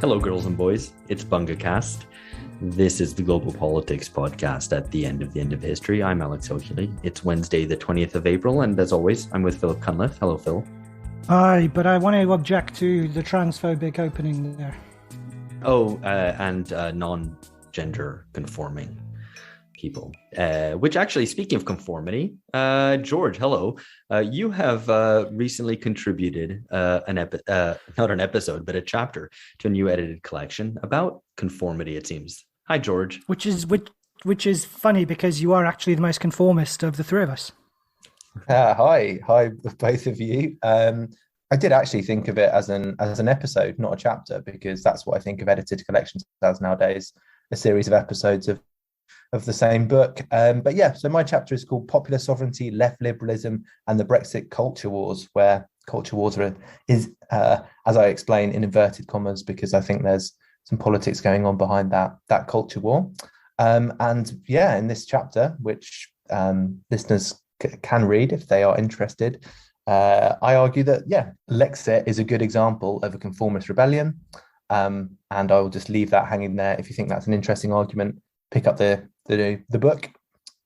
Hello, girls and boys. It's BungaCast. This is the Global Politics podcast at the end of history. I'm Alex O'Keefe. It's Wednesday, the 20th of April, and as always, I'm with Philip Cunliffe. Hello, Phil. Hi, but I want to object to the transphobic opening there. And non-gender conforming people. Which actually, speaking of conformity, George, hello. You have recently contributed not an episode, but a chapter to a new edited collection about conformity, it seems. Hi, George. Which is funny because you are actually the most conformist of the three of us. Hi, both of you. I did actually think of it as an episode, not a chapter, because that's what I think of edited collections as nowadays, a series of episodes of the same book. But yeah, so my chapter is called Popular Sovereignty, Left Liberalism and the Brexit Culture Wars, where culture wars is, as I explain, in inverted commas, because I think there's some politics going on behind that culture war. And yeah, in this chapter, which listeners can read if they are interested, I argue that, yeah, Lexit is a good example of a conformist rebellion. And I will just leave that hanging there. If you think that's an interesting argument, pick up the book,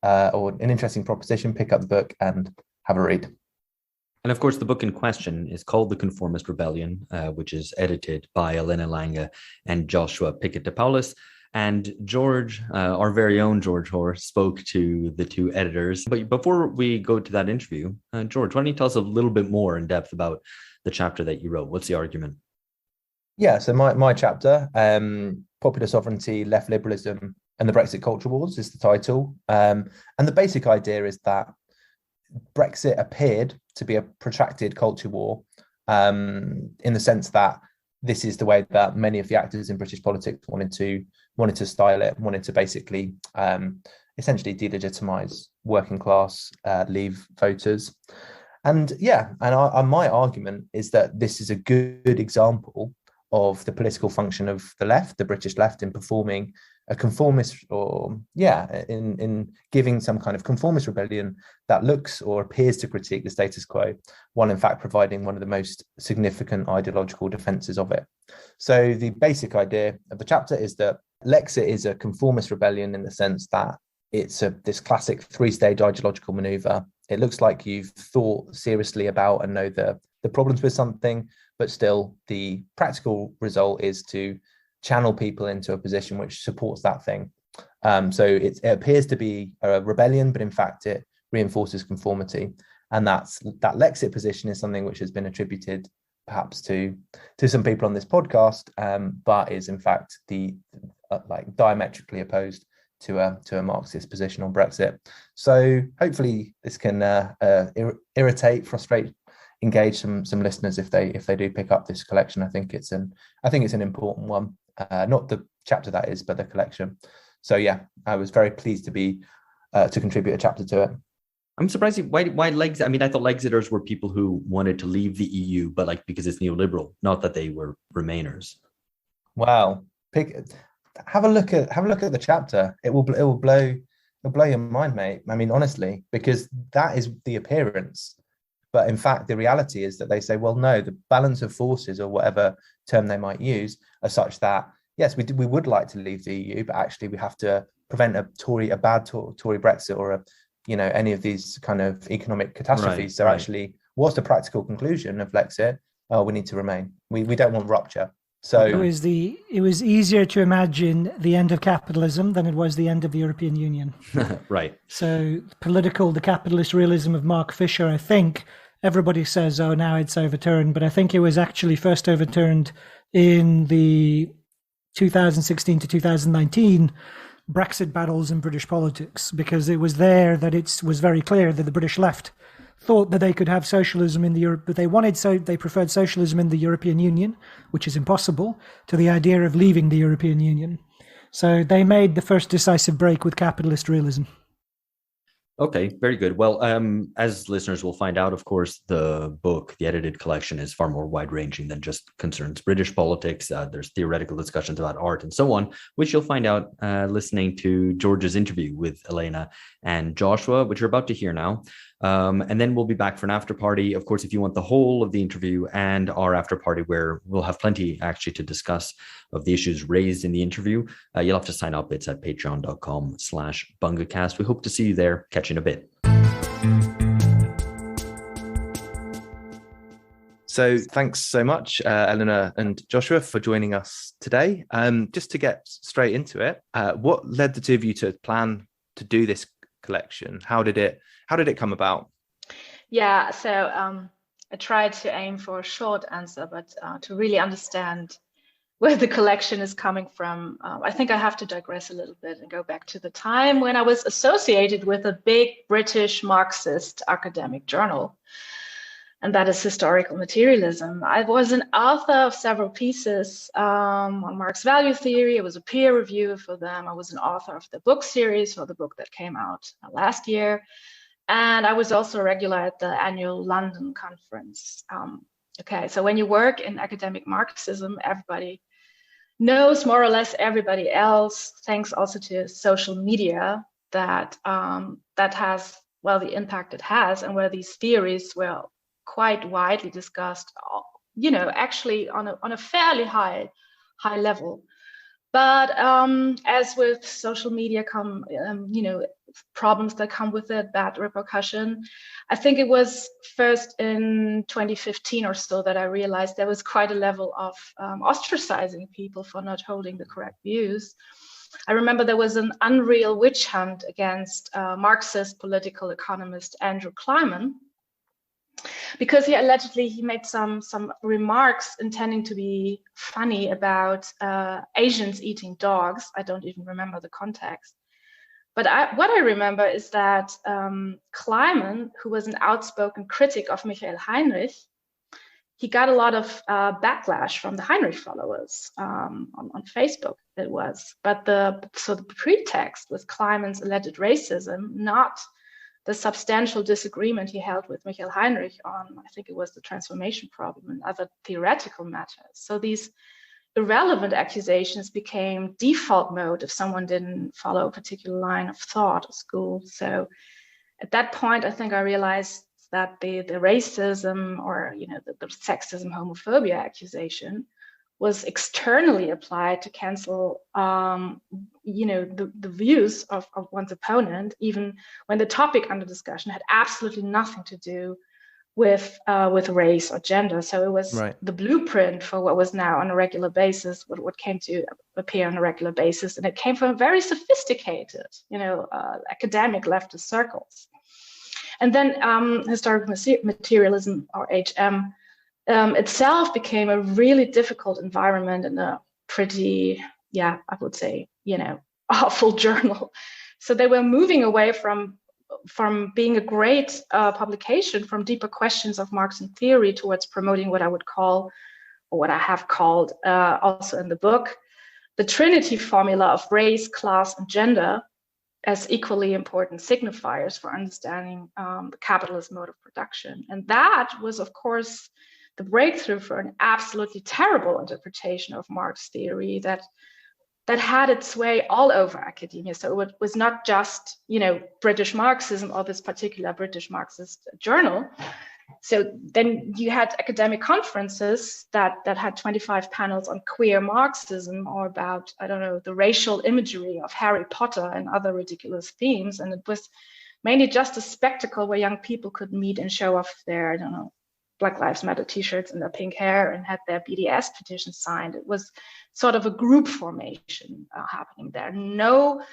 or an interesting proposition, pick up the book and have a read. And of course, the book in question is called The Conformist Rebellion, which is edited by Elena Lange and Joshua Pickett-Depaolis. And George, our very own George Hoare, spoke to the two editors. But before we go to that interview, George, why don't you tell us a little bit more in depth about the chapter that you wrote? What's the argument? Yeah, so my chapter, Popular Sovereignty, Left Liberalism and the Brexit Culture Wars is the title. And the basic idea is that Brexit appeared to be a protracted culture war, in the sense that this is the way that many of the actors in British politics wanted to style it, wanted to basically essentially delegitimize working class Leave voters. And yeah, and my argument is that this is a good example of the political function of the left, the British left, in performing a conformist, in giving some kind of conformist rebellion that looks or appears to critique the status quo, while in fact providing one of the most significant ideological defences of it. So the basic idea of the chapter is that Lexit is a conformist rebellion in the sense that it's this classic three-stage ideological manoeuvre. It looks like you've thought seriously about and know the problems with something, but still the practical result is to channel people into a position which supports that thing. So it appears to be a rebellion, but in fact it reinforces conformity. And that Lexit position is something which has been attributed perhaps to some people on this podcast, but is in fact diametrically opposed to a Marxist position on Brexit. So hopefully this can irritate, frustrate, engage some listeners if they do pick up this collection. I think it's an important one. Not the chapter that is, but the collection. So yeah, I was very pleased to contribute a chapter to it. I'm surprised. Why Lexit? I mean, I thought Lexiters were people who wanted to leave the EU, but because it's neoliberal, not that they were Remainers. Wow, have a look at the chapter. It will blow your mind, mate. I mean, honestly, because that is the appearance. But in fact, the reality is that they say, well, no, the balance of forces, or whatever term they might use, are such that, yes, we would like to leave the EU, but actually we have to prevent a bad Tory Brexit or any of these kind of economic catastrophes. Actually, what's the practical conclusion of Lexit? Oh, we need to remain. We don't want rupture. So it was easier to imagine the end of capitalism than it was the end of the European Union. Right. So the capitalist realism of Mark Fisher, I think everybody says, oh, now it's overturned, but I think it was actually first overturned in the 2016 to 2019 Brexit battles in British politics, because it was there that it was very clear that the British left thought that they could have socialism in the Europe, but they preferred socialism in the European Union, which is impossible, to the idea of leaving the European Union. So they made the first decisive break with capitalist realism. Okay, very good. Well, as listeners will find out, of course, the book, the edited collection, is far more wide-ranging than just concerns British politics. There's theoretical discussions about art and so on, which you'll find out listening to George's interview with Elena and Joshua, which you're about to hear now. And then we'll be back for an after party. Of course, if you want the whole of the interview and our after party, where we'll have plenty actually to discuss of the issues raised in the interview, you'll have to sign up. It's at patreon.com/bungacast. We hope to see you there. Catch you in a bit. So thanks so much, Elena and Joshua, for joining us today. Just to get straight into it, what led the two of you to plan to do this collection? How did it come about? Yeah, so I tried to aim for a short answer, but to really understand where the collection is coming from, I think I have to digress a little bit and go back to the time when I was associated with a big British Marxist academic journal, and that is Historical Materialism. I was an author of several pieces on Marx value theory. I was a peer reviewer for them. I was an author of the book series for the book that came out last year. And I was also a regular at the annual London conference. Okay, so when you work in academic Marxism, everybody knows more or less everybody else, thanks also to social media, that that has, well, the impact it has, and where these theories were quite widely discussed, you know, actually on a fairly high level. But as with social media come, you know, problems that come with it, bad repercussion. I think it was first in 2015 or so that I realized there was quite a level of ostracizing people for not holding the correct views. I remember there was an unreal witch hunt against Marxist political economist Andrew Kleiman, because he allegedly made some remarks intending to be funny about Asians eating dogs. I don't even remember the context. But what I remember is that Kleiman, who was an outspoken critic of Michael Heinrich, he got a lot of backlash from the Heinrich followers on Facebook, it was. But the pretext was Kleiman's alleged racism, not the substantial disagreement he held with Michael Heinrich on, I think it was the transformation problem and other theoretical matters. So these irrelevant accusations became default mode if someone didn't follow a particular line of thought or school. So at that point, I think I realized that the racism, or, you know, the sexism, homophobia accusation was externally applied to cancel, you know, the views of one's opponent, even when the topic under discussion had absolutely nothing to do with race or gender. So it was the blueprint for what was now on a regular basis, what came to appear on a regular basis, and it came from very sophisticated, you know, academic leftist circles. And then historical materialism, or HM, itself became a really difficult environment and a pretty, I would say, you know, awful journal. So they were moving away from being a great publication from deeper questions of Marxian theory towards promoting what I would call, or what I have called also in the book, the Trinity formula of race, class, and gender as equally important signifiers for understanding the capitalist mode of production. And that was, of course, the breakthrough for an absolutely terrible interpretation of Marx theory that had its way all over academia. So it was not just, you know, British Marxism or this particular British Marxist journal. So then you had academic conferences that had 25 panels on queer Marxism, or about, I don't know, the racial imagery of Harry Potter and other ridiculous themes. And it was mainly just a spectacle where young people could meet and show off their, I don't know, Black Lives Matter t-shirts and their pink hair and had their BDS petitions signed. It was sort of a group formation happening there. No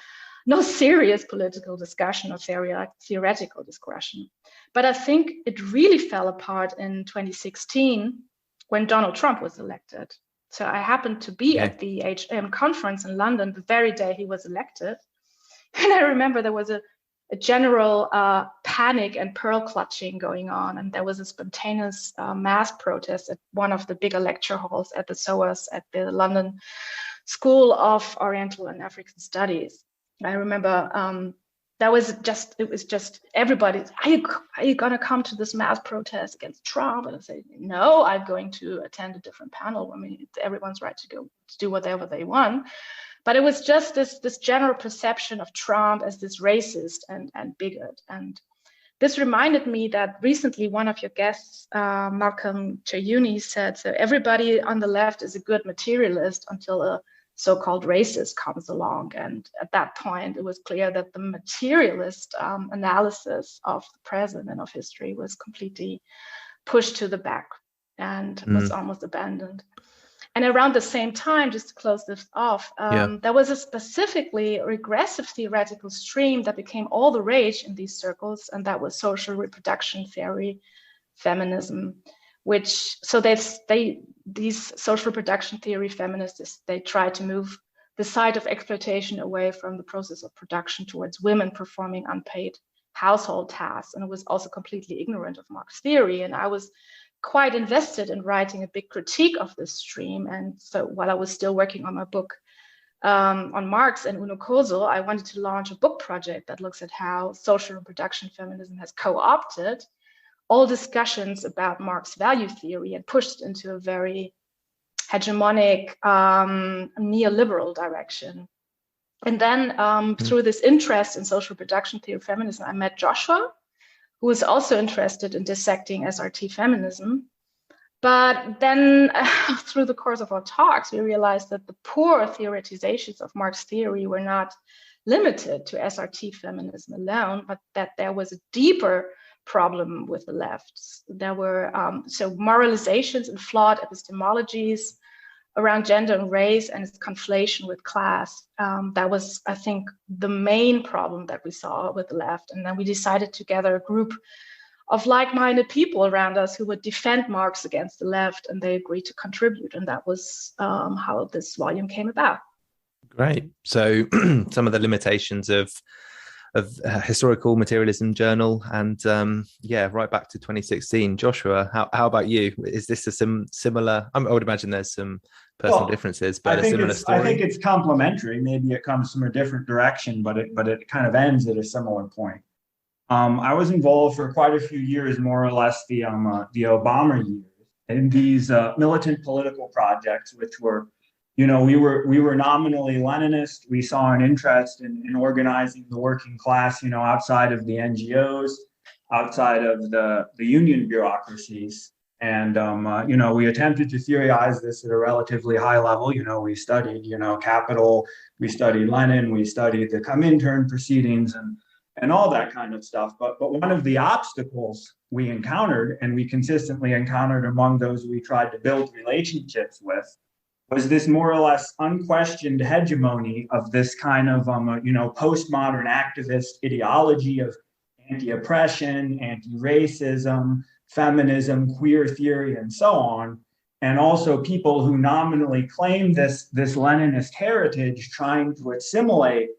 serious political discussion or theoretical discussion. But I think it really fell apart in 2016 when Donald Trump was elected. So I happened to be at the HM conference in London the very day he was elected. And I remember there was a general panic and pearl clutching going on. And there was a spontaneous mass protest at one of the bigger lecture halls at the SOAS at the London School of Oriental and African Studies. I remember it was just everybody, are you going to come to this mass protest against Trump? And I said, no, I'm going to attend a different panel. I mean, it's everyone's right to go to do whatever they want. But it was just this general perception of Trump as this racist and bigot. And this reminded me that recently one of your guests, Malcolm Chayuni, said, so everybody on the left is a good materialist until a so-called racist comes along. And at that point, it was clear that the materialist analysis of the present and of history was completely pushed to the back and was almost abandoned. And around the same time, just to close this off, there was a specifically regressive theoretical stream that became all the rage in these circles, and that was social reproduction theory, feminism, which, so these social reproduction theory feminists, they try to move the side of exploitation away from the process of production towards women performing unpaid household tasks. And it was also completely ignorant of Marx theory. And I was quite invested in writing a big critique of this stream. And so while I was still working on my book on Marx and Uno Koso, I wanted to launch a book project that looks at how social reproduction feminism has co-opted all discussions about Marx value theory and pushed into a very hegemonic neoliberal direction. And then through this interest in social reproduction theory feminism, I met Joshua, who was also interested in dissecting SRT feminism. But then through the course of our talks, we realized that the poor theoretizations of Marx theory were not limited to SRT feminism alone, but that there was a deeper problem with the left. There were so moralizations and flawed epistemologies around gender and race and its conflation with class. That was, I think, the main problem that we saw with the left. And then we decided to gather a group of like-minded people around us who would defend Marx against the left, and they agreed to contribute. And that was how this volume came about. Great. So some of the limitations of historical materialism journal, and right back to 2016. Joshua, how about you? Is this a similar? I would imagine there's some personal differences, but a similar story. I think it's complementary. Maybe it comes from a different direction, but it kind of ends at a similar point. I was involved for quite a few years, more or less the Obama years, in these militant political projects, which were, we were nominally Leninist. We saw an interest in organizing the working class, outside of the NGOs, outside of the union bureaucracies. And, we attempted to theorize this at a relatively high level. We studied, Capital, we studied Lenin, we studied the Comintern proceedings and all that kind of stuff. But one of the obstacles we encountered, and we consistently encountered among those we tried to build relationships with, was this more or less unquestioned hegemony of this kind of, postmodern activist ideology of anti-oppression, anti-racism, feminism, queer theory, and so on. And also people who nominally claim this Leninist heritage, trying to assimilate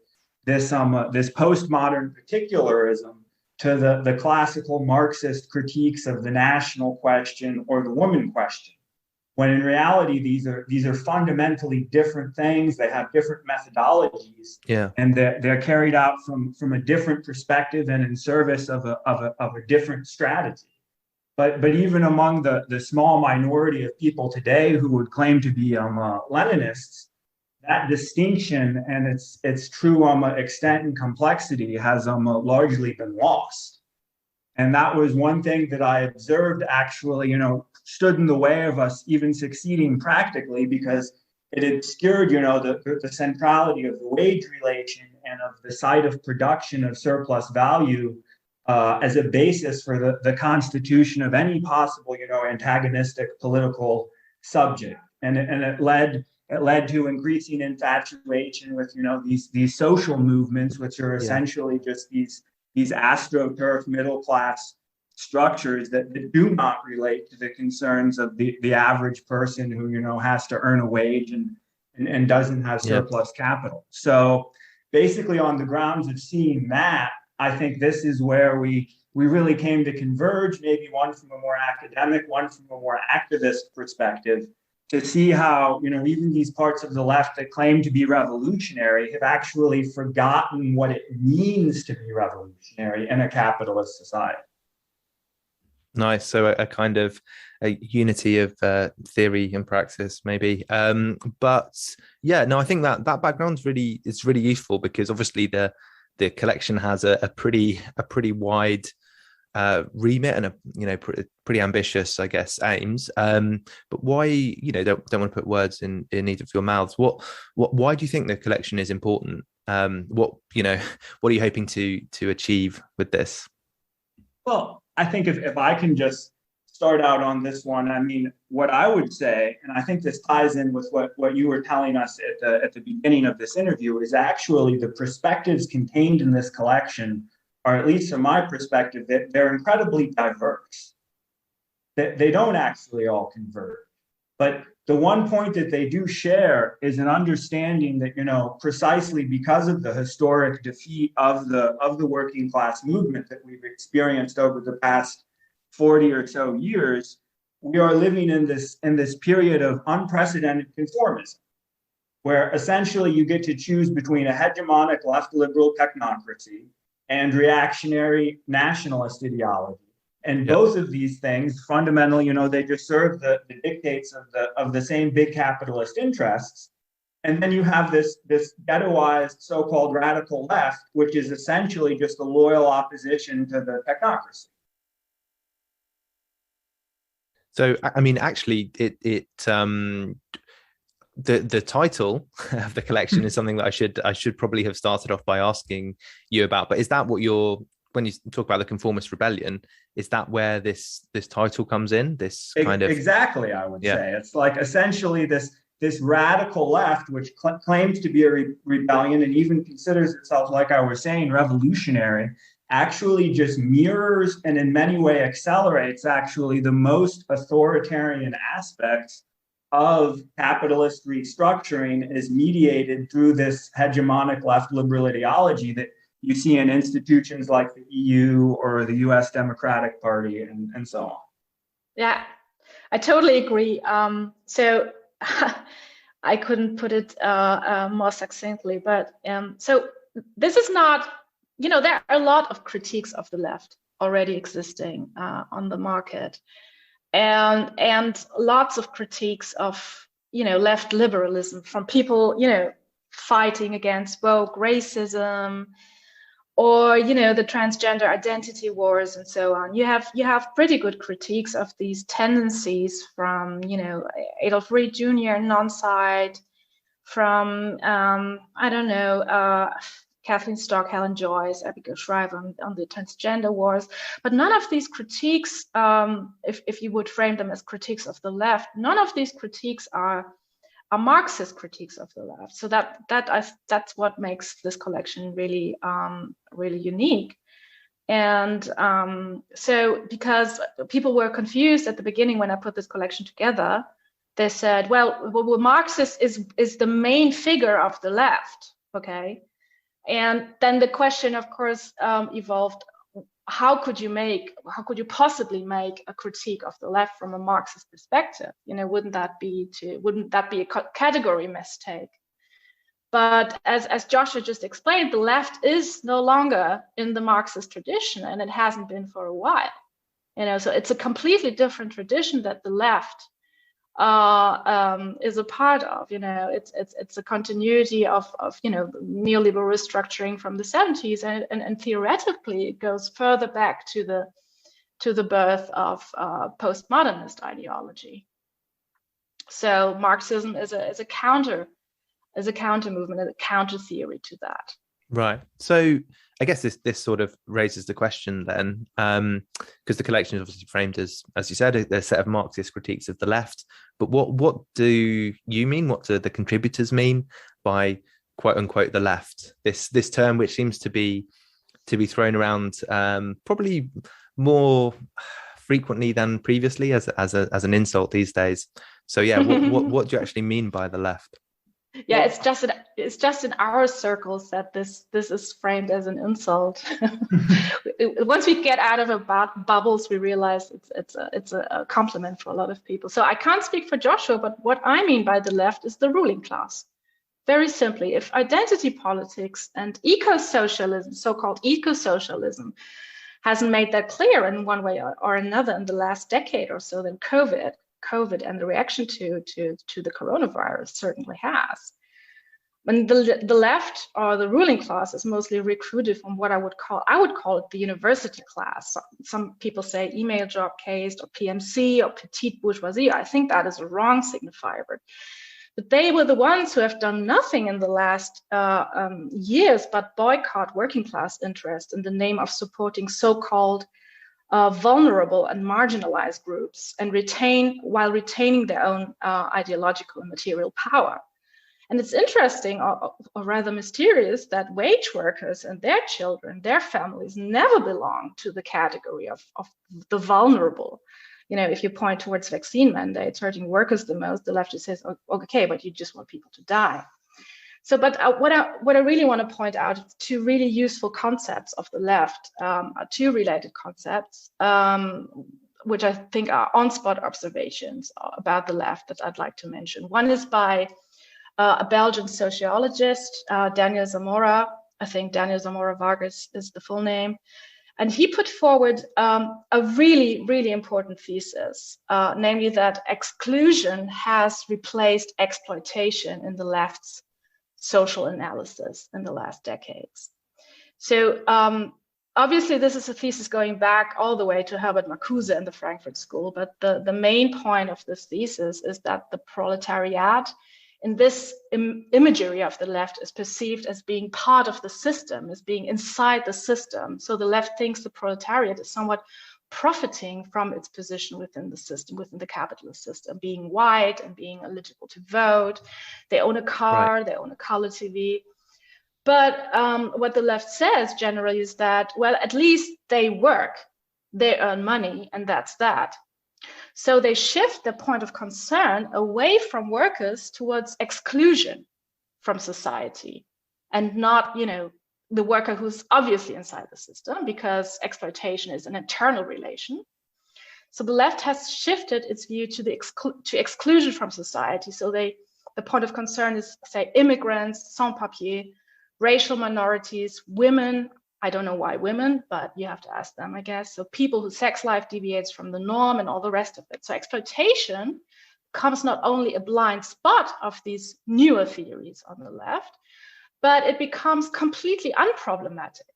this postmodern particularism to the classical Marxist critiques of the national question or the woman question. When in reality, these are fundamentally different things. They have different methodologies, and they're carried out from a different perspective and in service of a different strategy. But even among the small minority of people today who would claim to be Leninists, that distinction and its true extent and complexity has largely been lost. And that was one thing that I observed actually, stood in the way of us even succeeding practically, because it obscured, the centrality of the wage relation and of the site of production of surplus value as a basis for the constitution of any possible, antagonistic political subject. And it led to increasing infatuation with, these social movements, which are essentially just these astroturf middle class structures that do not relate to the concerns of the average person who, has to earn a wage and doesn't have surplus capital. So basically, on the grounds of seeing that, I think this is where we really came to converge, maybe one from a more academic, one from a more activist perspective, to see how, even these parts of the left that claim to be revolutionary have actually forgotten what it means to be revolutionary in a capitalist society. Nice. So a kind of a unity of theory and praxis, maybe. I think that background's really useful, because obviously the collection has a pretty wide remit and pretty ambitious, I guess, aims. But why, don't want to put words in either of your mouths. Why do you think the collection is important? What are you hoping to achieve with this? Well, I think if I can just start out on this one, I mean, what I would say, and I think this ties in with what you were telling us at the beginning of this interview, is actually the perspectives contained in this collection, or at least from my perspective, that they're incredibly diverse. They don't actually all converge. But the one point that they do share is an understanding that, precisely because of the historic defeat of the working class movement that we've experienced over the past 40 or so years, we are living in this period of unprecedented conformism, where essentially you get to choose between a hegemonic left liberal technocracy and reactionary nationalist ideology. And both of these things fundamentally, they just serve the dictates of the same big capitalist interests. And then you have this ghettoized so-called radical left, which is essentially just a loyal opposition to the technocracy. So, I mean, actually, the title of the collection is something that I should probably have started off by asking you about. But is that what when you talk about the Conformist Rebellion, is that where this title comes in? This kind of exactly, I would say it's like essentially this radical left, which claims to be a rebellion and even considers itself, like I was saying, revolutionary, actually just mirrors and in many ways accelerates actually the most authoritarian aspects of capitalist restructuring, is mediated through this hegemonic left liberal ideology that you see in institutions like the EU or the US Democratic Party and so on. Yeah, I totally agree. So I couldn't put it more succinctly, but so this is not, there are a lot of critiques of the left already existing on the market, and lots of critiques of, left liberalism from people, fighting against woke racism, or the transgender identity wars and so on. You have pretty good critiques of these tendencies from Adolf Reed Jr., Non-Side, from Kathleen Stock, Helen Joyce, Abigail Shriver on the transgender wars. But none of these critiques, if you would frame them as critiques of the left, none of these critiques are Marxist critiques of the left. So that's what makes this collection really really unique. And so because people were confused at the beginning when I put this collection together, they said, well, Marxist is the main figure of the left, okay? And then the question, of course, evolved. How could you possibly make a critique of the left from a Marxist perspective? Wouldn't that be a category mistake? But as Joshua just explained, the left is no longer in the Marxist tradition, and it hasn't been for a while. So it's a completely different tradition that the left is a part of. It's a continuity of neoliberal restructuring from the 70s, and theoretically it goes further back to the birth of postmodernist ideology. So Marxism is a counter movement, a counter theory to that. Right. So I guess this sort of raises the question then, because the collection is obviously framed as you said, a set of Marxist critiques of the left. But what do you mean? What do the contributors mean by quote unquote the left? This term, which seems to be thrown around probably more frequently than previously as an insult these days. So yeah, what do you actually mean by the left? Yeah, it's just in our circles that this is framed as an insult. Once we get out of our bubbles, we realize it's a compliment for a lot of people. So I can't speak for Joshua, but what I mean by the left is the ruling class. Very simply, if identity politics and eco-socialism, so-called eco-socialism, hasn't made that clear in one way or another in the last decade or so, then COVID and the reaction to the coronavirus certainly has. when the left or the ruling class is mostly recruited from what I would call it the university class. Some people say email job caste or PMC or petite bourgeoisie. I think that is a wrong signifier, but they were the ones who have done nothing in the last years but boycott working class interest in the name of supporting so-called vulnerable and marginalized groups and while retaining their own ideological and material power. And it's interesting, or rather mysterious, that wage workers and their children, their families, never belong to the category of the vulnerable. If you point towards vaccine mandates hurting workers the most, the left just says, okay, but you just want people to die. So, but what I really want to point out is two really useful concepts of the left, two related concepts, which I think are on-spot observations about the left that I'd like to mention. One is by a Belgian sociologist, Daniel Zamora. I think Daniel Zamora Vargas is the full name. And he put forward a really, really important thesis, namely that exclusion has replaced exploitation in the left's social analysis in the last decades. So obviously, this is a thesis going back all the way to Herbert Marcuse and the Frankfurt School. But the main point of this thesis is that the proletariat in this imagery of the left is perceived as being part of the system, as being inside the system. So the left thinks the proletariat is somewhat profiting from its position within the system, within the capitalist system, being white and being eligible to vote. They own a car, right. They own a color TV. But what the left says generally is that, well, at least they work, they earn money, and that's that. So they shift the point of concern away from workers towards exclusion from society, and not, the worker who's obviously inside the system, because exploitation is an internal relation. So the left has shifted its view to exclusion from society. So the point of concern is, say, immigrants, sans-papiers, racial minorities, women. I don't know why women, but you have to ask them, I guess. So people whose sex life deviates from the norm and all the rest of it. So exploitation becomes not only a blind spot of these newer theories on the left, but it becomes completely unproblematic.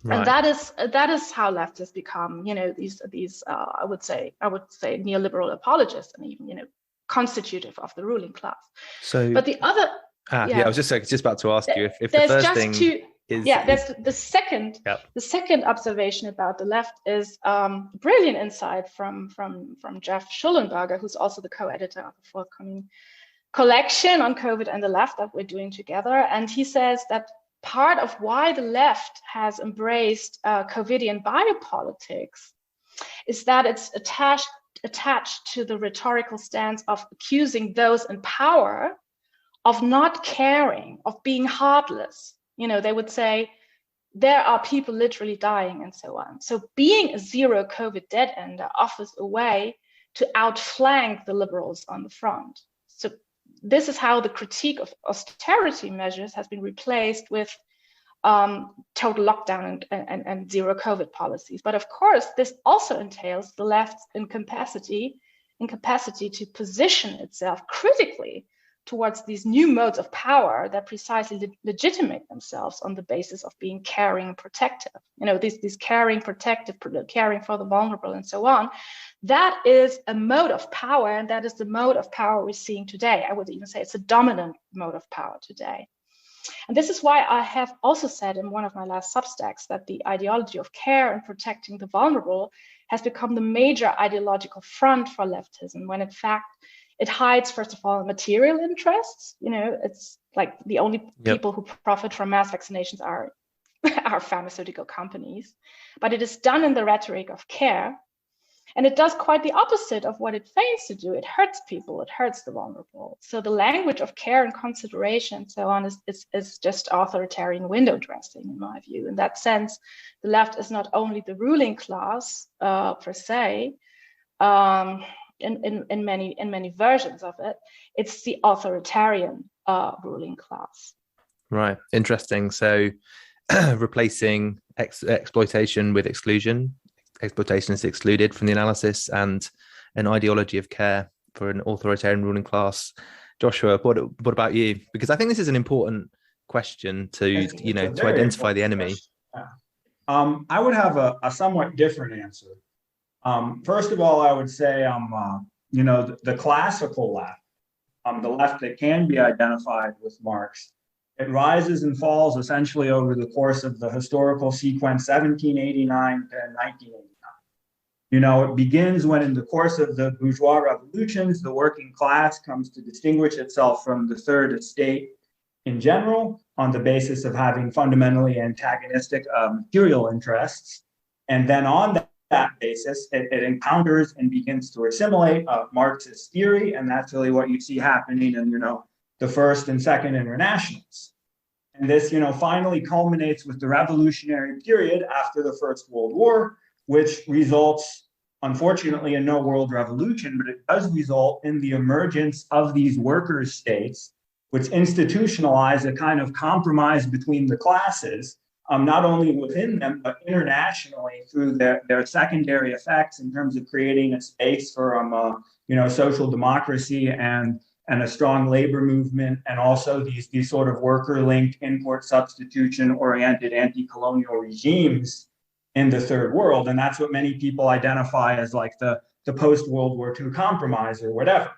Right. And that is how leftists become, these I would say neoliberal apologists, and even constitutive of the ruling class. So, but the other, I was just about to ask you if the first thing. That's the second. Yep. The second observation about the left is brilliant insight from Jeff Schollenberger, who's also the co-editor of the forthcoming collection on COVID and the left that we're doing together. And he says that part of why the left has embraced COVIDian biopolitics is that it's attached to the rhetorical stance of accusing those in power of not caring, of being heartless. They would say there are people literally dying and so on. So being a zero COVID dead ender offers a way to outflank the liberals on the front. So this is how the critique of austerity measures has been replaced with total lockdown and zero COVID policies. But of course, this also entails the left's incapacity to position itself critically towards these new modes of power that precisely legitimate themselves on the basis of being caring and protective. These caring, protective, caring for the vulnerable and so on. That is a mode of power, and that is the mode of power we're seeing today. I would even say it's a dominant mode of power today. And this is why I have also said in one of my last Substacks that the ideology of care and protecting the vulnerable has become the major ideological front for leftism, when in fact, it hides, first of all, material interests. It's like the only people who profit from mass vaccinations are pharmaceutical companies. But it is done in the rhetoric of care. And it does quite the opposite of what it feigns to do. It hurts people. It hurts the vulnerable. So the language of care and consideration and so on is just authoritarian window dressing, in my view. In that sense, the left is not only the ruling class per se, in many versions of it, it's the authoritarian ruling class. Right, interesting. So replacing exploitation with exclusion. Exploitation is excluded from the analysis, and an ideology of care for an authoritarian ruling class Joshua, what about you? Because I think this is an important question to to identify the enemy. Yeah. I would have a somewhat different answer. First of all, I would say the classical left, the left that can be identified with Marx, it rises and falls essentially over the course of the historical sequence 1789 to 1989. It begins when, in the course of the bourgeois revolutions, the working class comes to distinguish itself from the third estate in general on the basis of having fundamentally antagonistic material interests. And then on that basis, it encounters and begins to assimilate Marxist theory. And that's really what you see happening in, the First and Second Internationals. And this, finally culminates with the revolutionary period after the First World War, which results, unfortunately, in no world revolution, but it does result in the emergence of these workers' states, which institutionalize a kind of compromise between the classes, not only within them, but internationally through their secondary effects in terms of creating a space for, social democracy and a strong labor movement, and also these sort of worker-linked, import substitution-oriented anti-colonial regimes in the third world. And that's what many people identify as like the post-World War II compromise or whatever.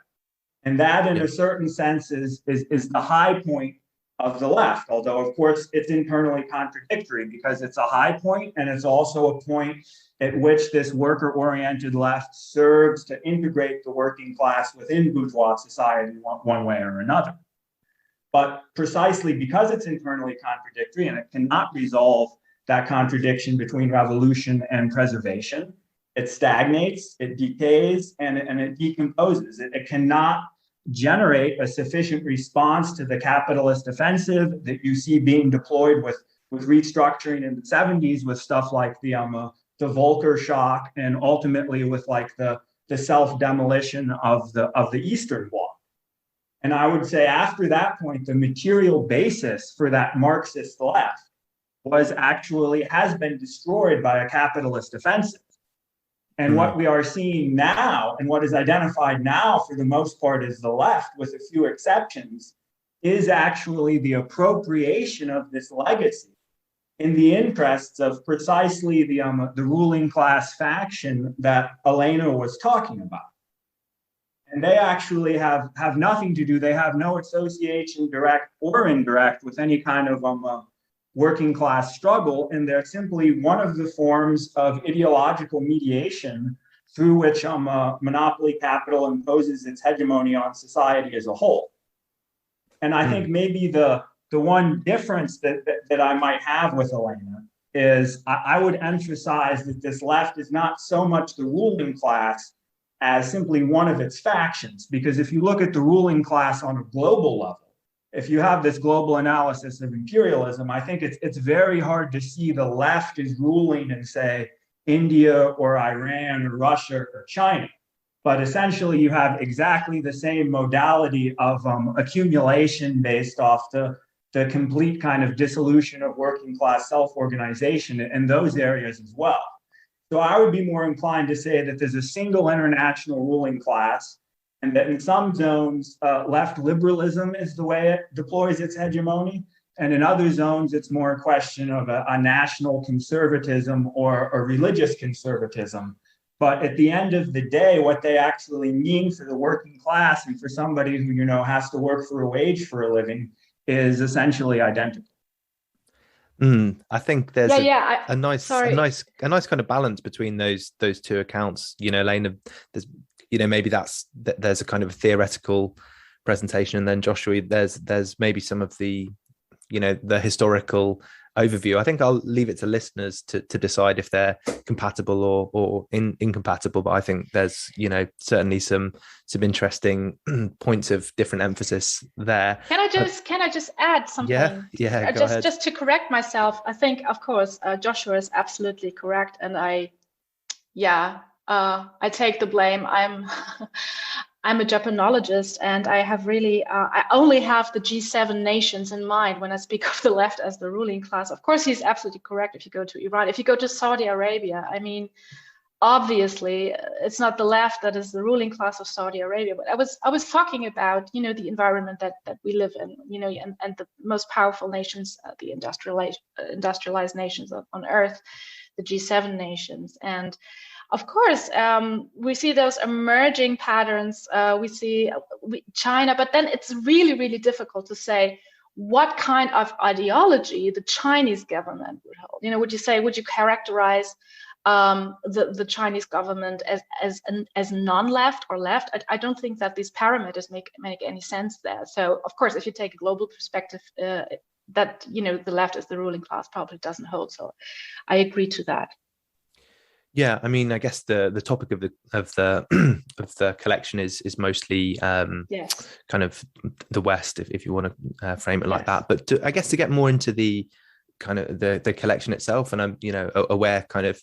And that, in a certain sense, is the high point of the left, although, of course, it's internally contradictory because it's a high point and it's also a point at which this worker-oriented left serves to integrate the working class within bourgeois society one way or another. But precisely because it's internally contradictory and it cannot resolve that contradiction between revolution and preservation, it stagnates, it decays, and it decomposes. It cannot generate a sufficient response to the capitalist offensive that you see being deployed with restructuring in the 70s with stuff like the Volcker shock, and ultimately with like the self-demolition of the Eastern Bloc. And I would say after that point, the material basis for that Marxist left has been destroyed by a capitalist offensive. And what we are seeing now, and what is identified now for the most part as the left, with a few exceptions, is actually the appropriation of this legacy in the interests of precisely the ruling class faction that Elena was talking about. And they actually have nothing to do, they have no association, direct or indirect, with any kind of working class struggle, and they're simply one of the forms of ideological mediation through which monopoly capital imposes its hegemony on society as a whole. And I think maybe the one difference that I might have with Elena is I would emphasize that this left is not so much the ruling class as simply one of its factions, because if you look at the ruling class on a global level, if you have this global analysis of imperialism, I think it's very hard to see the left is ruling in, say, India or Iran or Russia or China. But essentially, you have exactly the same modality of accumulation based off the complete kind of dissolution of working class self-organization in those areas as well. So I would be more inclined to say that there's a single international ruling class, and that in some zones, left liberalism is the way it deploys its hegemony. And in other zones, it's more a question of a national conservatism or a religious conservatism. But at the end of the day, what they actually mean for the working class and for somebody who, has to work for a wage for a living is essentially identical. I think there's a nice kind of balance between those two accounts. Elena, there's maybe there's a kind of a theoretical presentation, and then Joshua, there's maybe some of the the historical overview. I think I'll leave it to listeners to decide if they're compatible or incompatible. But I think there's certainly some interesting points of different emphasis there. Can I just add something? Yeah. Just to correct myself, I think of course Joshua is absolutely correct, and I take the blame. I'm a Japanologist, and I have really, I only have the G7 nations in mind when I speak of the left as the ruling class. Of course, he's absolutely correct. If you go to Iran, if you go to Saudi Arabia, I mean, obviously it's not the left that is the ruling class of Saudi Arabia, but I was talking about, you know, the environment that we live in, you know, and the most powerful nations, the industrialized nations on earth, the G7 nations. And of course, we see those emerging patterns. We see China, but then it's really, really difficult to say what kind of ideology the Chinese government would hold. You know, would you characterize the Chinese government as non-left or left? I don't think that these parameters make any sense there. So of course, if you take a global perspective, that, you know, the left is the ruling class probably doesn't hold. So I agree to that. Yeah, I mean, I guess the topic of the collection is mostly yes, kind of the West, if you want to frame it like that. But I guess to get more into the kind of the collection itself, and I'm, you know, aware kind of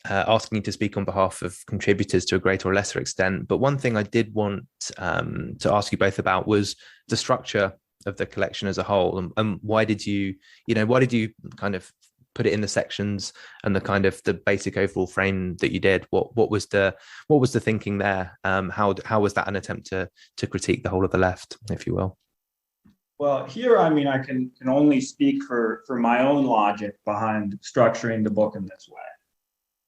asking you to speak on behalf of contributors to a greater or lesser extent. But one thing I did want to ask you both about was the structure of the collection as a whole, and why did you kind of put it in the sections and the kind of the basic overall frame that you did? What was the thinking there? How was that an attempt to critique the whole of the left, if you will? Well, here, I mean, I can only speak for my own logic behind structuring the book in this way.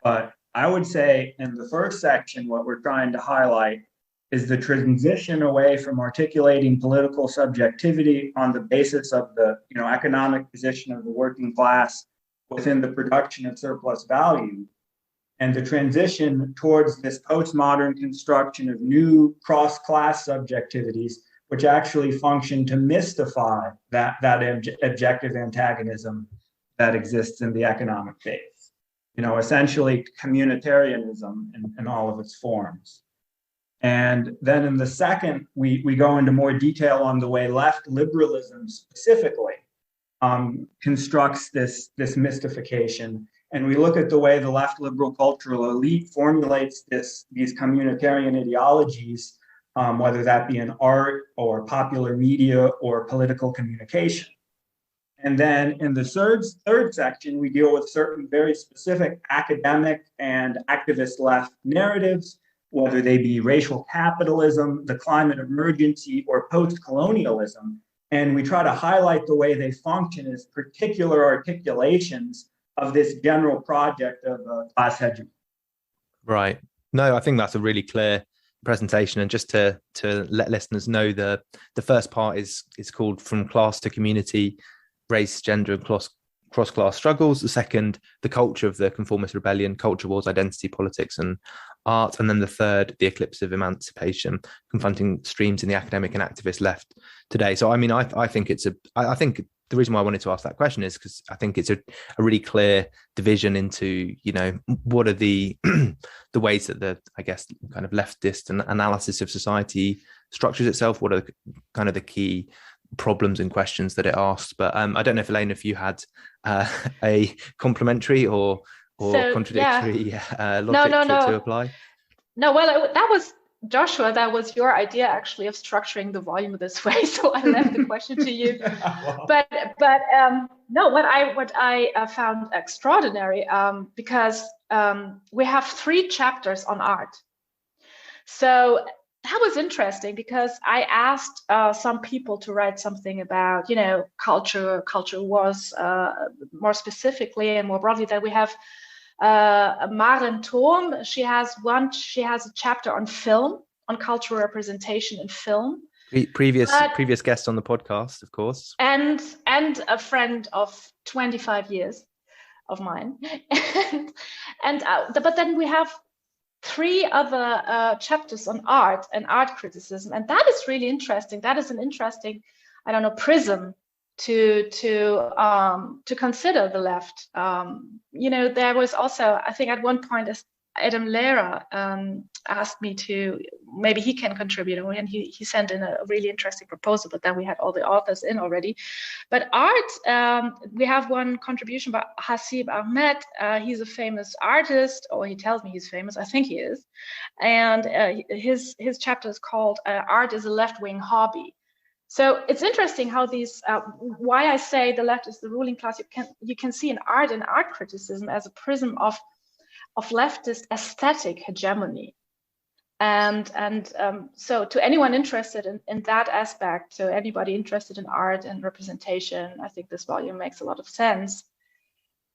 But I would say in the first section, what we're trying to highlight is the transition away from articulating political subjectivity on the basis of the, you know, economic position of the working class within the production of surplus value, and the transition towards this postmodern construction of new cross-class subjectivities, which actually function to mystify that objective antagonism that exists in the economic base. You know, essentially communitarianism in all of its forms. And then in the second, we go into more detail on the way left liberalism specifically constructs this mystification. And we look at the way the left liberal cultural elite formulates these communitarian ideologies, whether that be in art or popular media or political communication. And then in the third section, we deal with certain very specific academic and activist left narratives, whether they be racial capitalism, the climate emergency, or post-colonialism. And we try to highlight the way they function as particular articulations of this general project of class hegemony. Right. No, I think that's a really clear presentation. And just to let listeners know, the first part is called From Class to Community, Race, Gender, and Cross-Class Struggles. The second, The Culture of the Conformist Rebellion, Culture Wars, Identity, Politics, and Art. And then the third, The Eclipse of Emancipation, Confronting Streams in the Academic and Activist Left Today. So, I mean, I think I think the reason why I wanted to ask that question is because I think it's a really clear division into, you know, what are the ways that the, I guess, kind of leftist analysis of society structures itself. What are kind of the key problems and questions that it asks? But I don't know if Elena, if you had a complementary or contradictory logic to apply. No, well, that was Joshua. That was your idea, actually, of structuring the volume this way. So I left the question to you. But no, what I found extraordinary, because we have 3 chapters on art. So that was interesting because I asked some people to write something about, you know, culture wars, more specifically and more broadly. That we have Maren Thom. She has a chapter on film, on cultural representation in film. Previous guest on the podcast, of course, and a friend of 25 years of mine, but then we have 3 other chapters on art and art criticism, and that is really interesting. That is an interesting, I don't know, prism to consider the left. You know, there was also, I think at one point, Adam Lehrer asked me to, maybe he can contribute, and he sent in a really interesting proposal, but then we had all the authors in already. But art, we have one contribution by Hasib Ahmed. He's a famous artist, or he tells me he's famous, I think he is. And his chapter is called Art is a Left-Wing Hobby. So it's interesting how these, why I say the left is the ruling class. You can see in art and art criticism as a prism of of leftist aesthetic hegemony. And so to anyone interested in that aspect, so anybody interested in art and representation, I think this volume makes a lot of sense.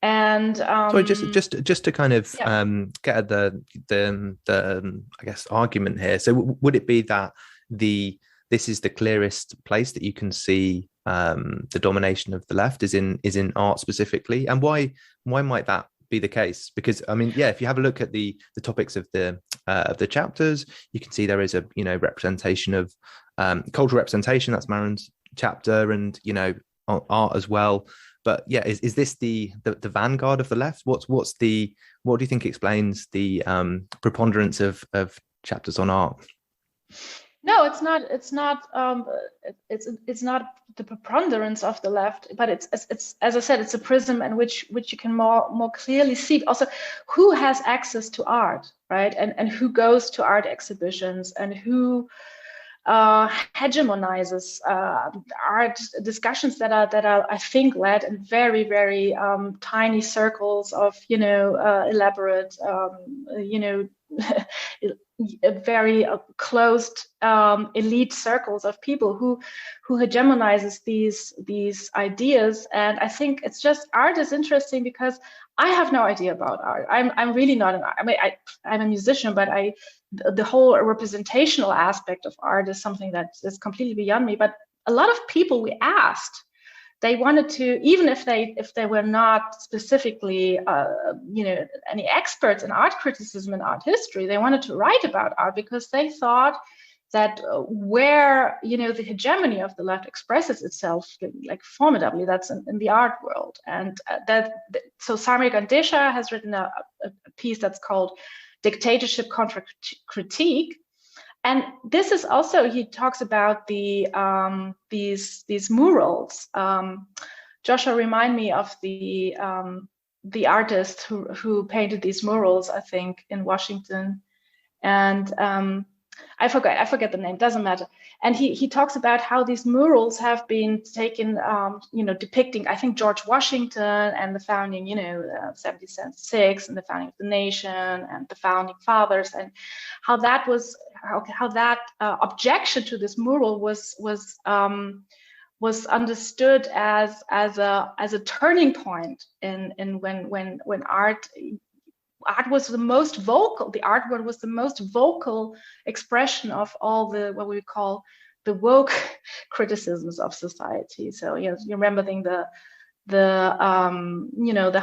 And sorry, just to kind of get at the I guess argument here. So would it be that this is the clearest place that you can see the domination of the left is in art specifically, and why might that be the case? Because I mean, if you have a look at the topics of the chapters, you can see there is a representation of cultural representation. That's Maron's chapter, and art as well. But is this the vanguard of the left? What do you think explains the preponderance of chapters on art? No, it's not. It's not the preponderance of the left, but it's as I said, it's a prism in which you can more clearly see also who has access to art, right? And who goes to art exhibitions, and who hegemonizes art discussions that are I think led in very, very tiny circles of elaborate very closed elite circles of people who hegemonizes these ideas. And I think it's just, art is interesting because I have no idea about art. I'm really not an art. I mean, I'm a musician, but the whole representational aspect of art is something that is completely beyond me. But a lot of people we asked, they wanted to, even if they were not specifically any experts in art criticism and art history, they wanted to write about art because they thought that where the hegemony of the left expresses itself like formidably, that's in the art world. And so Samir Gandesha has written a piece that's called Dictatorship Contra Critique. And this is also, he talks about these murals. Joshua, remind me of the artist who painted these murals, I think, in Washington, and I forget the name. Doesn't matter. And he talks about how these murals have been taken, depicting, I think, George Washington and the founding, 1776, and the founding of the nation and the founding fathers, and how that was. How that objection to this mural was understood as a turning point in when art was the most vocal. The art world was the most vocal expression of all the what we call the woke criticisms of society. So you remember the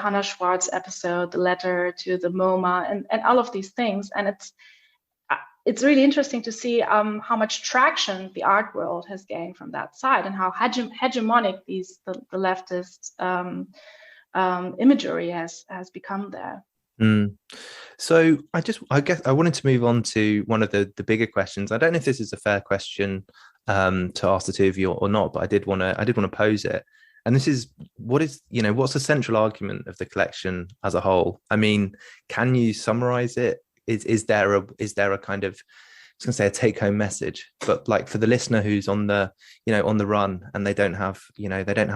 Hannah Schwartz episode, the letter to the MoMA, and all of these things, and it's really interesting to see how much traction the art world has gained from that side, and how hegemonic the leftist imagery has become there. So I guess I wanted to move on to one of the bigger questions. I don't know if this is a fair question to ask the two of you or not, but I did want to pose it. And this is what's the central argument of the collection as a whole? I mean, can you summarize it? Is there a kind of, I was going to say a take-home message, but like for the listener who's on the run and they don't have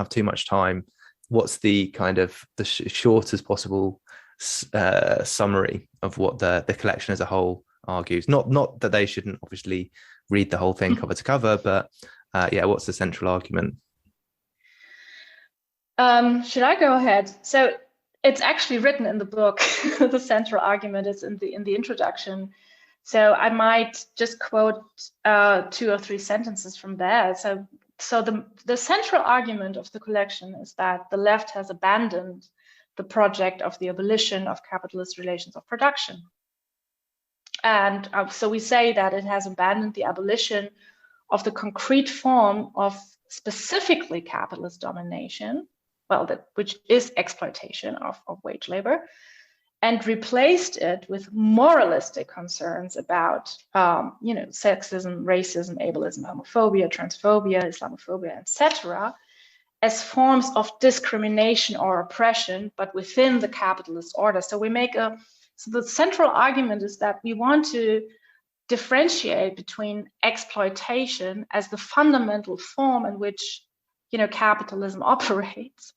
too much time, what's the kind of the shortest possible summary of what the collection as a whole argues? Not that they shouldn't obviously read the whole thing cover to cover, but what's the central argument? Should I go ahead? So it's actually written in the book. The central argument is in the introduction. So I might just quote 2 or 3 sentences from there. So the central argument of the collection is that the left has abandoned the project of the abolition of capitalist relations of production. And so we say that it has abandoned the abolition of the concrete form of specifically capitalist domination, which is exploitation of wage labor, and replaced it with moralistic concerns about, sexism, racism, ableism, homophobia, transphobia, Islamophobia, etc., as forms of discrimination or oppression, but within the capitalist order. So the central argument is that we want to differentiate between exploitation as the fundamental form in which capitalism operates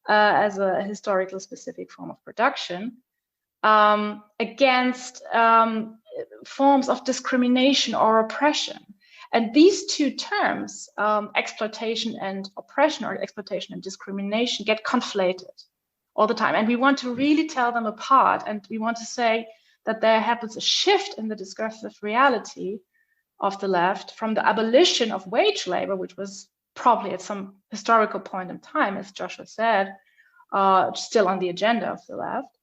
as a historical specific form of production, against forms of discrimination or oppression. And these two terms, exploitation and oppression, or exploitation and discrimination, get conflated all the time. And we want to really tell them apart. And we want to say that there happens a shift in the discursive reality of the left from the abolition of wage labor, which was probably at some historical point in time, as Joshua said, still on the agenda of the left.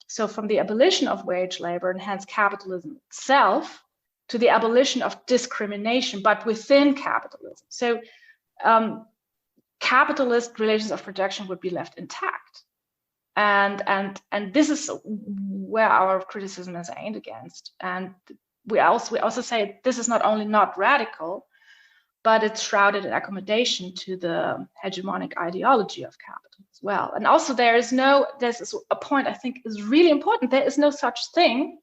So from the abolition of wage labor and hence capitalism itself, to the abolition of discrimination, but within capitalism. So capitalist relations of production would be left intact. And this is where our criticism is aimed against. And we also say this is not only not radical, but it's shrouded in accommodation to the hegemonic ideology of capital as well. And also there's a point I think is really important. There is no such thing.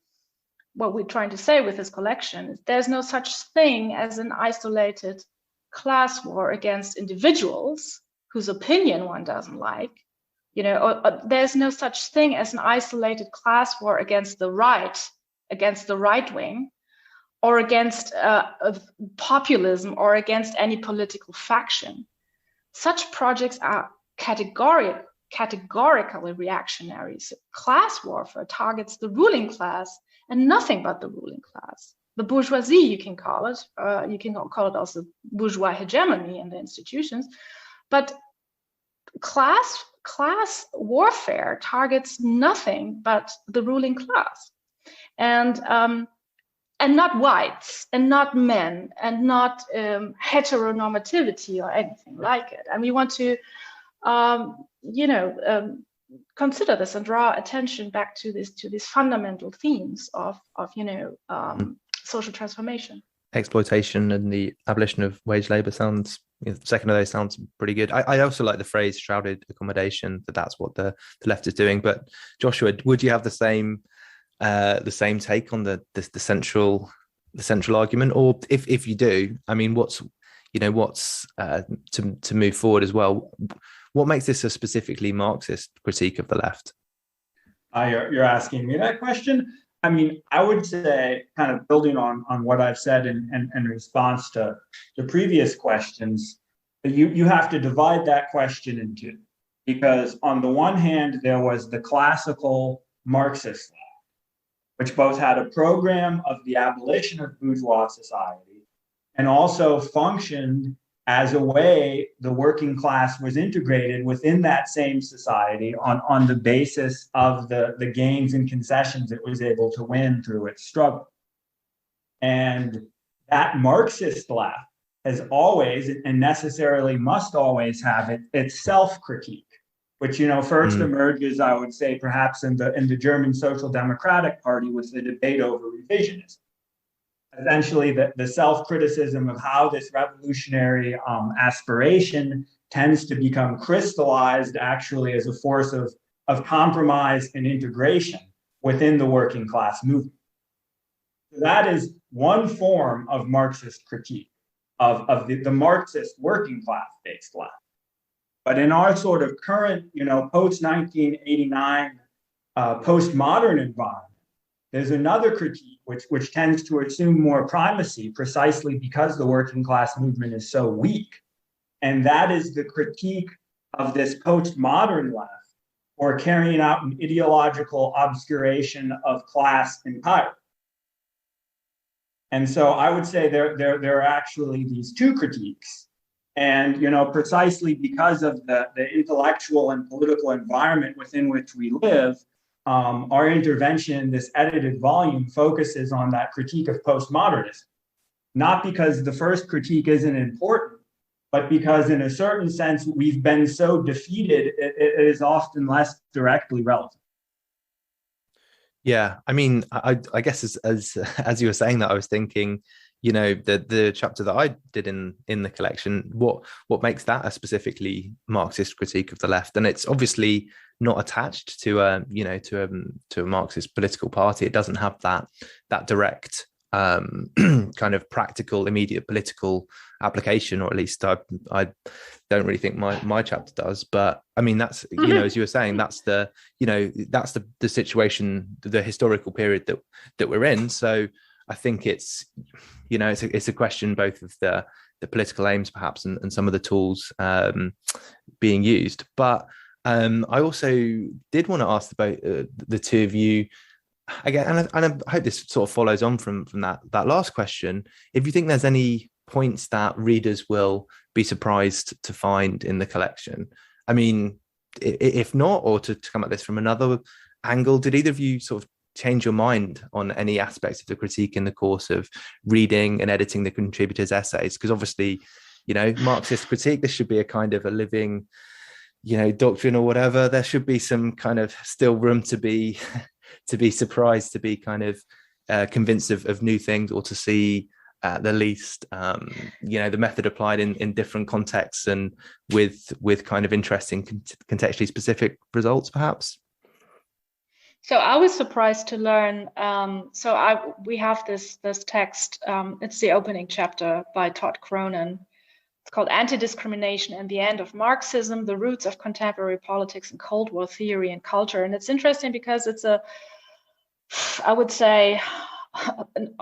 What we're trying to say with this collection is there's no such thing as an isolated class war against individuals whose opinion one doesn't like, or there's no such thing as an isolated class war against the right wing, or against populism, or against any political faction. Such projects are categorically reactionary. So class warfare targets the ruling class and nothing but the ruling class. The bourgeoisie, you can call it. You can call it also bourgeois hegemony in the institutions. But class warfare targets nothing but the ruling class. And not whites, and not men, and not heteronormativity or anything like it. And we want to, consider this and draw attention back to these fundamental themes of social transformation. Exploitation and the abolition of wage labor sounds. The second of those sounds pretty good. I also like the phrase shrouded accommodation. That's what the left is doing. But Joshua, would you have the same take on the central argument, or if you do, I mean, what's to move forward as well? What makes this a specifically Marxist critique of the left? You're asking me that question. I mean, I would say, kind of building on what I've said in response to the previous questions, you have to divide that question in two, because on the one hand, there was the classical Marxist left, which both had a program of the abolition of bourgeois society and also functioned as a way the working class was integrated within that same society on the basis of the gains and concessions it was able to win through its struggle. And that Marxist left has always, and necessarily must always have, its self-critique, which first emerges, I would say, perhaps in the German Social Democratic Party with the debate over revisionism. Essentially, the self-criticism of how this revolutionary aspiration tends to become crystallized actually as a force of compromise and integration within the working class movement. So that is one form of Marxist critique of the Marxist working class-based left. But in our sort of current, post-1989, postmodern environment, there's another critique which tends to assume more primacy precisely because the working class movement is so weak. And that is the critique of this postmodern left for carrying out an ideological obscuration of class and power. And so I would say there are actually these two critiques. And, precisely because of the intellectual and political environment within which we live, our intervention in this edited volume focuses on that critique of postmodernism, not because the first critique isn't important, but because in a certain sense, we've been so defeated, it is often less directly relevant. Yeah, I mean, I guess as you were saying that, I was thinking, the chapter that I did in the collection, what makes that a specifically Marxist critique of the left? And it's obviously not attached to a Marxist political party. It doesn't have that direct kind of practical, immediate political application, or at least I don't really think my chapter does. But I mean, that's, you know, as you were saying, that's the, you know, that's the situation, the historical period that we're in. So I think it's, you know, it's a question both of the political aims perhaps and some of the tools being used. But I also did want to ask about the two of you again, and I hope this sort of follows on from that last question. If you think there's any points that readers will be surprised to find in the collection, I mean, if not, or to come at this from another angle, did either of you sort of change your mind on any aspects of the critique in the course of reading and editing the contributors' essays? Because obviously, you know, Marxist critique, this should be a kind of a living, you know, doctrine or whatever. There should be some kind of still room to be surprised, to be kind of convinced of new things, or to see at the least, you know, the method applied in different contexts and with kind of interesting contextually specific results, perhaps. So I was surprised to learn. We have this text. It's the opening chapter by Todd Cronin. It's called Anti-Discrimination and the End of Marxism: The Roots of Contemporary Politics and Cold War Theory and Culture. And it's interesting because it's I would say, an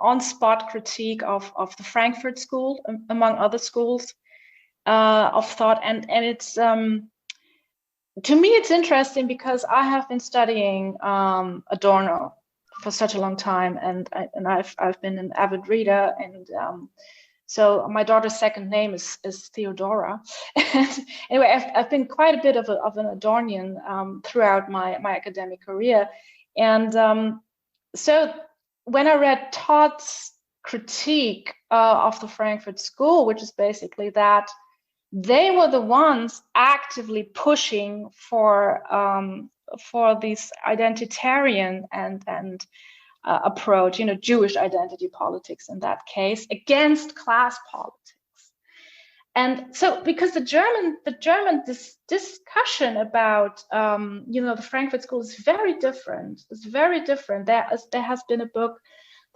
on-spot critique of the Frankfurt School, among other schools of thought. And it's, to me, it's interesting because I have been studying Adorno for such a long time, and I've been an avid reader, and so my daughter's second name is Theodora. And anyway, I've been quite a bit of an Adornian throughout my academic career, and so when I read Todd's critique of the Frankfurt School, which is basically that they were the ones actively pushing for this identitarian and approach, you know, Jewish identity politics in that case, against class politics. And so, because the German discussion about you know, the Frankfurt School is very different. It's very different. There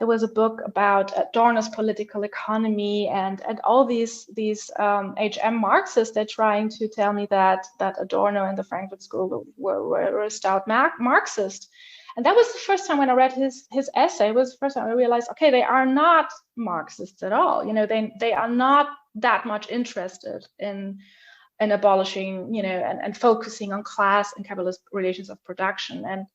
was a book about Adorno's political economy, and all these HM Marxists, they're trying to tell me that Adorno and the Frankfurt School were a stout Marxist. And that was the first time when I read his essay, was the first time I realized, okay, they are not Marxists at all. You know, they are not that much interested in abolishing, you know, and focusing on class and capitalist relations of production. And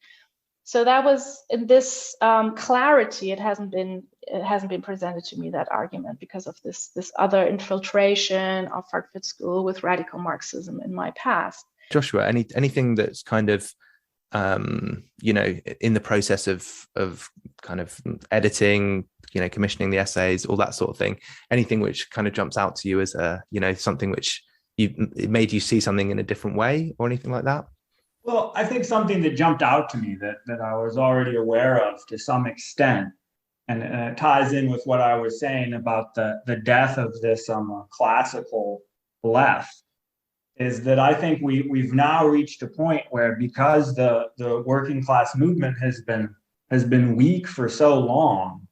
so that was, in this clarity, it hasn't been presented to me, that argument, because of this other infiltration of Frankfurt School with radical Marxism in my past. Joshua, anything that's kind of you know, in the process of kind of editing, you know, commissioning the essays, all that sort of thing, anything which kind of jumps out to you as a, you know, something which it made you see something in a different way, or anything like that? Well, I think something that jumped out to me that I was already aware of to some extent, and it ties in with what I was saying about the death of this classical left, is that I think we've now reached a point where, because the working class movement has been weak for so long,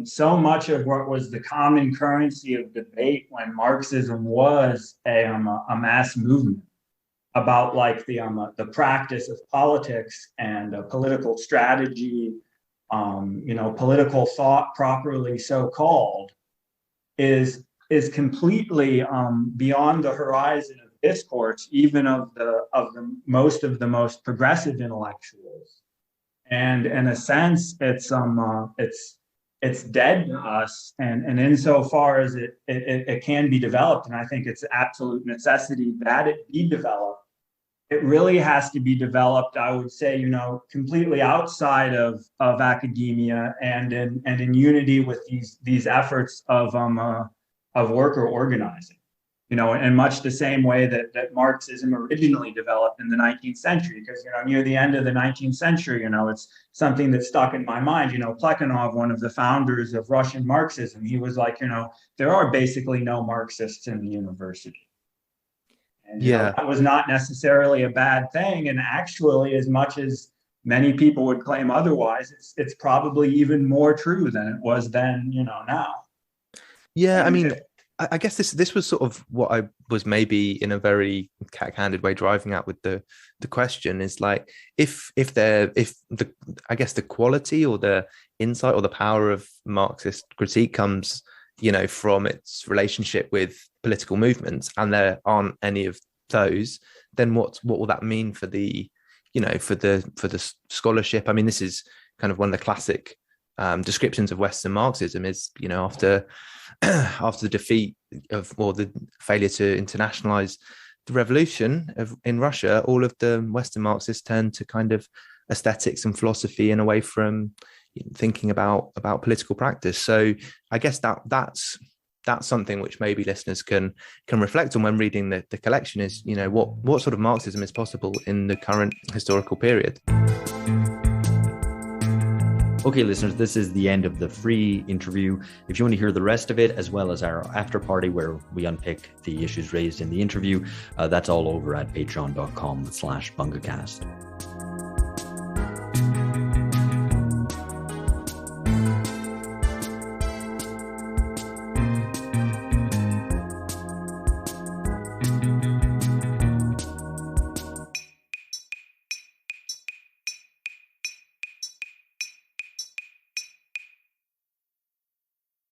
so much of what was the common currency of debate when Marxism was a mass movement about, like, the practice of politics and political strategy, you know, political thought properly so called, is completely beyond the horizon of discourse, even of the most progressive intellectuals. And in a sense, it's dead to us. And insofar as it can be developed, and I think it's an absolute necessity that it be developed, it really has to be developed, I would say, you know, completely outside of academia, and in unity with these efforts of worker organizing, you know, in much the same way that Marxism originally developed in the 19th century. Because, you know, near the end of the 19th century, you know, it's something that stuck in my mind. You know, Plekhanov, one of the founders of Russian Marxism, he was like, you know, there are basically no Marxists in the university. And, you know, that was not necessarily a bad thing. And actually, as much as many people would claim otherwise, it's probably even more true than it was then, now. Yeah, I mean, I guess this was sort of what I was maybe in a very cat-handed way driving at with the question is like, if the I guess the quality or the insight or the power of Marxist critique comes, from its relationship with political movements, and there aren't any of those, then what will that mean for the for the scholarship? I mean, this is kind of one of the classic descriptions of Western Marxism is, after the defeat of, or the failure to internationalize the revolution in Russia, all of the Western Marxists turned to kind of aesthetics and philosophy and away from thinking about political practice. So I guess that's something which maybe listeners can reflect on when reading the collection is, what sort of Marxism is possible in the current historical period. Okay, listeners, this is the end of the free interview. If you want to hear the rest of it, as well as our after party where we unpick the issues raised in the interview, that's all over at patreon.com/bungacast.